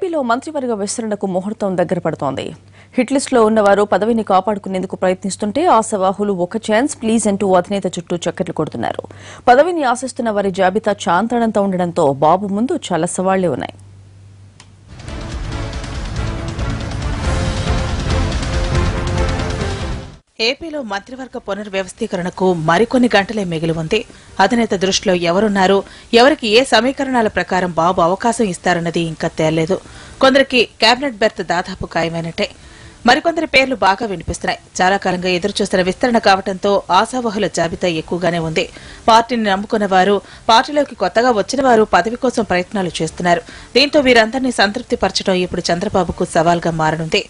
ఏపీలో మంత్రివర్గ విస్తరణకు ముహూర్తం దగ్గర పడుతోంది. హిట్ లిస్టులో ఉన్నవారు పదవిని కాపాడుకునేందుకు ప్రయత్నిస్తుంటే ఆశావాహులు ఒక ఛాన్స్ ప్లీజ్ అంటూ అధినేత చుట్టూ చక్కర్లు కొడుతున్నారు. పదవిని ఆశిస్తున్న వారి జాబితా చాంతాడంతా ఉండడంతో బాబు ముందు చాలా సవాళ్లే ఉన్నాయి. ఏపీలో మంత్రివర్గ పునర్వ్యవస్థీకరణకు మరికొన్ని గంటలే మిగిలి ఉంది. అధినేత దృష్టిలో ఎవరున్నారు, ఎవరికి ఏ సమీకరణాల ప్రకారం బాబు అవకాశం ఇస్తారన్నది ఇంకా తేలలేదు. కొందరికి కేబినెట్ బెర్త్ దాదాపు ఖాయమైనట్టే. మరికొందరి పేర్లు బాగా వినిపిస్తున్నాయి. చాలా కాలంగా ఎదురుచూస్తున్న విస్తరణ కావడంతో ఆశావహుల జాబితా ఎక్కువగానే ఉంది. పార్టీని నమ్ముకున్న వారు, పార్టీలోకి కొత్తగా వచ్చిన వారు పదవి కోసం ప్రయత్నాలు చేస్తున్నారు. దీంతో వీరందరినీ సంతృప్తిపరచడం ఇప్పుడు చంద్రబాబుకు సవాల్గా మారనుంది.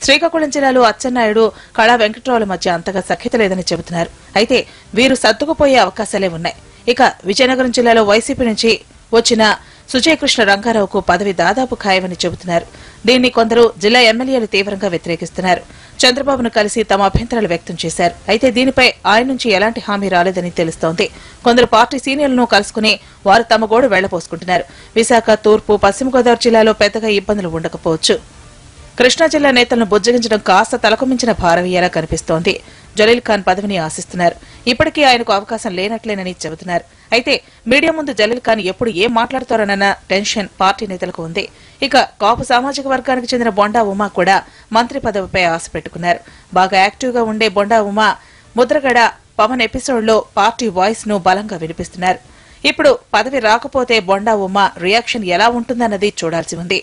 శ్రీకాకుళం జిల్లాలో అచ్చెన్నాయుడు, కళా వెంకట్రావుల మధ్య అంతగా సఖ్యత లేదని చెబుతున్నారు. అయితే వీరు సర్దుకుపోయే అవకాశాలే ఉన్నాయి. ఇక విజయనగరం జిల్లాలో వైసీపీ నుంచి వచ్చిన సుజయకృష్ణ రంగారావుకు పదవి దాదాపు ఖాయమని చెబుతున్నారు. దీన్ని కొందరు జిల్లా ఎమ్మెల్యేలు తీవ్రంగా వ్యతిరేకిస్తున్నారు. చంద్రబాబును కలిసి తమ అభ్యంతరాలు వ్యక్తం చేశారు. అయితే దీనిపై ఆయన నుంచి ఎలాంటి హామీ రాలేదని తెలుస్తోంది. కొందరు పార్టీ సీనియర్లను కలుసుకుని వారు తమ గోడు వెళ్లబోసుకుంటున్నారు. విశాఖ, తూర్పు, పశ్చిమ గోదావరి జిల్లాలో పెద్దగా ఇబ్బందులు ఉండకపోవచ్చు. కృష్ణా జిల్లా నేతలను బుజ్జగించడం కాస్త తలకుమించిన భారవీయాలా కనిపిస్తోంది. జలీల్ ఖాన్ పదవిని ఆశిస్తున్నారు. ఇప్పటికీ ఆయనకు అవకాశం లేనట్లేనని చెబుతున్నారు. అయితే మీడియా ముందు జలీల్ ఖాన్ ఎప్పుడు ఏం మాట్లాడతారోనన్న టెన్షన్ పార్టీ నేతలకు ఉంది. ఇక కాపు సామాజిక వర్గానికి చెందిన బొండా ఉమా కూడా మంత్రి పదవిపై ఆశ పెట్టుకున్నారు. బాగా యాక్టివ్గా ఉండే బొండా ఉమా ముద్రగడ పవన్ ఎపిసోడ్లో పార్టీ వాయిస్ ను బలంగా వినిపిస్తున్నారు. ఇప్పుడు పదవి రాకపోతే బొండా ఉమా రియాక్షన్ ఎలా ఉంటుందన్నది చూడాల్సి ఉంది.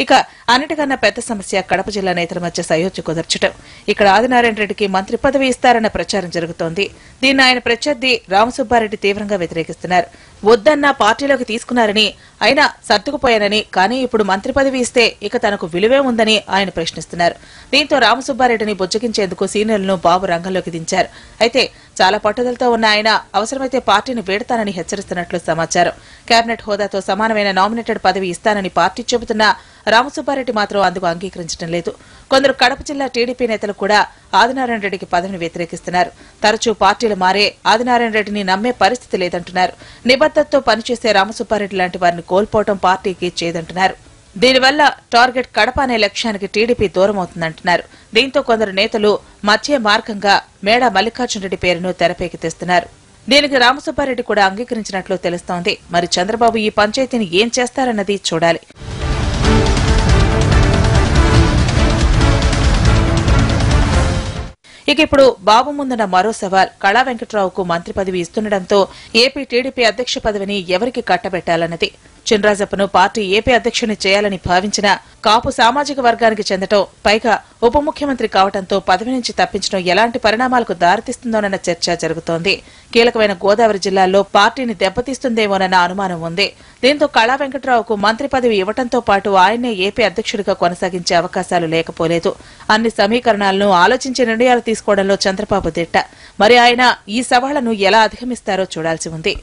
ఇక అన్నిటికన్నా పెద్ద సమస్య కడప జిల్లా నేతల మధ్య సయోధ్య కుదర్చడం. ఇక్కడ ఆదినారాయణ రెడ్డికి మంత్రి పదవి ఇస్తారన్న ప్రచారం జరుగుతోంది. దీన్ని ఆయన ప్రత్యర్థి రామసుబ్బారెడ్డి తీవ్రంగా వ్యతిరేకిస్తున్నారు. వద్దన్నా పార్టీలోకి తీసుకున్నారని, అయినా సర్దుకుపోయానని, కానీ ఇప్పుడు మంత్రి పదవి ఇస్తే ఇక తనకు విలువే ఉందని ఆయన ప్రశ్నిస్తున్నారు. దీంతో రామసుబ్బారెడ్డిని బుజ్జగించేందుకు సీనియర్లను బాబు రంగంలోకి దించారు. అయితే చాలా పట్టుదలతో ఉన్న ఆయన అవసరమైతే పార్టీని వీడతానని హెచ్చరిస్తున్నట్లు సమాచారం. కేబినెట్ హోదాతో సమానమైన నామినేటెడ్ పదవి ఇస్తానని పార్టీ చెబుతున్నా రామసుబ్బారెడ్డి మాత్రం అందుకు అంగీకరించడం లేదు. కొందరు కడప జిల్లా టీడీపీ నేతలు కూడా ఆదినారాయణ రెడ్డికి పదవిని వ్యతిరేకిస్తున్నారు. తరచూ పార్టీలు మారే ఆదినారాయణ రెడ్డిని నమ్మే పరిస్థితి లేదంటున్నారు. నిబద్ధతతో పనిచేసే రామసుబ్బారెడ్డి లాంటి వారిని కోల్పోవడం పార్టీకి చేదంటున్నారు. దీనివల్ల టార్గెట్ కడప అనే లక్ష్యానికి టీడీపీ దూరం అవుతుందంటున్నారు. దీంతో కొందరు నేతలు మధ్య మార్గంగా మేడా మల్లికార్జున రెడ్డి పేరును తెరపైకి తెస్తున్నారు. దీనికి రామసుబ్బారెడ్డి కూడా అంగీకరించినట్లు తెలుస్తోంది. మరి చంద్రబాబు ఈ పంచాయతీని ఏం చేస్తారన్నది చూడాలి. ఇక ఇప్పుడు బాబు ముందున్న మరో సవాల్ కళా వెంకట్రావుకు మంత్రి పదవి ఇస్తుండటంతో ఏపీ టీడీపీ అధ్యక్ష పదవిని ఎవరికి కట్టబెట్టాలన్నది. చినరాజప్పను పార్టీ ఏపీ అధ్యక్షుని చేయాలని భావించిన కాపు సామాజిక వర్గానికి చెందటం, పైగా ఉప ముఖ్యమంత్రి కావడంతో పదవి నుంచి తప్పించడం ఎలాంటి పరిణామాలకు దారితీస్తుందోనన్న చర్చ జరుగుతోంది. కీలకమైన గోదావరి జిల్లాల్లో పార్టీని దెబ్బతీస్తుందేమోనన్న అనుమానం ఉంది. దీంతో కళా వెంకట్రావుకు మంత్రి పదవి ఇవ్వడంతో పాటు ఆయన్నే ఏపీ అధ్యక్షుడిగా కొనసాగించే అవకాశాలు లేకపోలేదు. అన్ని సమీకరణాలను ఆలోచించి నిర్ణయాలు తీసుకోవడంలో చంద్రబాబు దిట్ట. మరి ఆయన ఈ సవాళ్లను ఎలా అధిగమిస్తారో చూడాల్సి ఉంది.